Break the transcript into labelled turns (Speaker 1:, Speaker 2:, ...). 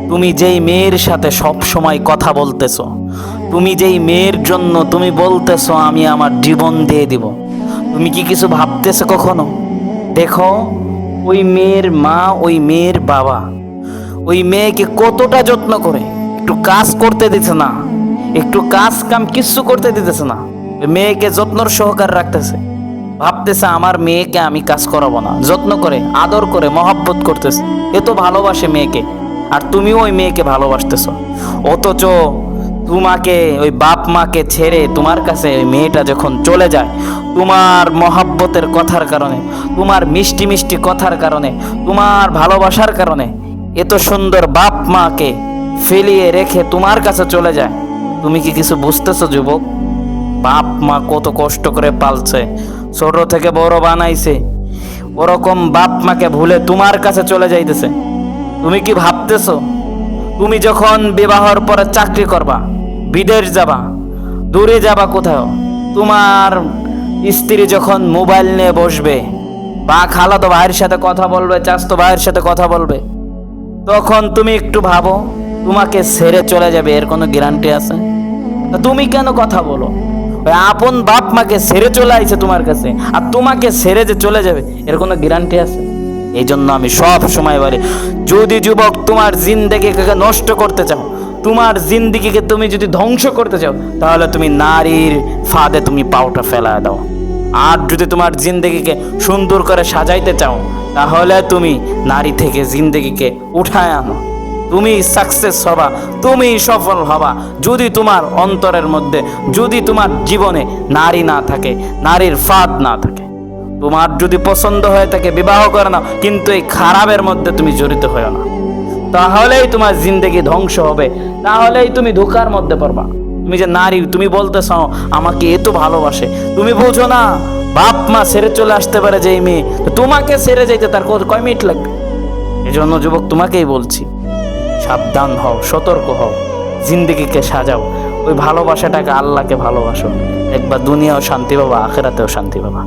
Speaker 1: তুমি যেই মেয়ের সাথে সব সময় কথা বলতেছো, তুমি যেই মেয়ের জন্য তুমি বলতেছো আমি আমার জীবন দিয়ে দিব, তুমি কি কিছু ভাবতেছো কখনো? দেখো, ওই মেয়ের মা, ওই মেয়ের বাবা ওই মেয়েকে কতটা যত্ন করে, একটু কাজ করতে দিতেছে না, একটু কাজ কাম কিচ্ছু করতে দিতেছে না, মেয়েকে যত্নর সহকার রাখতেছে, ভাবতেছে আমার মেয়েকে আমি কাজ করাবো না, যত্ন করে আদর করে মহব্বত করতেছে, এত ভালোবাসে মেয়েকে। আর তুমিও ওই মেয়েকে ভালোবাসতেছো, অথচ তোমাকে ওই বাপ মাকে ছেড়ে তোমার কাছে ওই মেয়েটা যখন চলে যায়, তোমার মহব্বতের কথার কারণে, তোমার মিষ্টি মিষ্টি কথার কারণে, তোমার ভালোবাসার কারণে এত সুন্দর বাপ মাকে ফেলিয়ে রেখে তোমার কাছে চলে যায়, তুমি কি কিছু বুঝতেছো যুবক? বাপ মা কত কষ্ট করে পালছে, ছোট থেকে বড় বানাইছে, ওরকম বাপ মাকে ভুলে তোমার কাছে চলে যাইতেছে। তুমি কি ভাবতেছো তুমি যখন বিবাহর পরে চাকরি করবা, বিদেশ যাবা, দূরে যাবা কোথাও, তোমার স্ত্রী যখন মোবাইল নিয়ে বসবে বা খালাতো ভাইয়ের সাথে কথা বলবে, চাচাতো ভাইয়ের সাথে কথা বলবে, তখন তুমি একটু ভাবো তোমাকে ছেড়ে চলে যাবে, এর কোনো গ্যারান্টি আছে? তুমি কেন কথা বলো? ওই আপন বাপ মাকে ছেড়ে চলে আইছে তোমার কাছে, আর তোমাকে ছেড়ে যে চলে যাবে এর কোনো গ্যারান্টি আছে? এই জন্য আমি সব সময় বলি, যদি যুবক তোমার জিন্দেগিকে নষ্ট করতে চাও, তোমার জিন্দেগিকে তুমি যদি ধ্বংস করতে চাও, তাহলে তুমি নারীর ফাঁদে তুমি পাওটা ফেলা দাও। আর যদি তোমার জিন্দেগিকে সুন্দর করে সাজাইতে চাও, তাহলে তুমি নারী থেকে জিন্দেগিকে উঠায় আনো, তুমি সাকসেস হবা, তুমি সফল হবা। যদি তোমার অন্তরের মধ্যে, যদি তোমার জীবনে নারী না থাকে, নারীর ফাঁদ না থাকে, তোমার যদি পছন্দ হয়ে থাকে বিবাহ করে নাও, কিন্তু এই খারাপের মধ্যে তুমি জড়িত হয়েও না, তাহলেই তোমার জিন্দেগি ধ্বংস হবে, তাহলেই তুমি ধোঁকার মধ্যে পড়বা। তুমি যে নারী, তুমি বলতেছ আমাকে এত ভালোবাসে, তুমি বোঝো না বাপ মা ছেড়ে চলে আসতে পারে যে মেয়ে, তোমাকে ছেড়ে যাইতে তার কয় মিনিট লাগবে? এই জন্য যুবক তোমাকেই বলছি, সাবধান হও, সতর্ক হও, জিন্দেগিকে সাজাও, ওই ভালোবাসাটাকে আল্লাহকে ভালোবাসো, একবার দুনিয়াও শান্তি পাবা, আখেরাতেও শান্তি পাবা।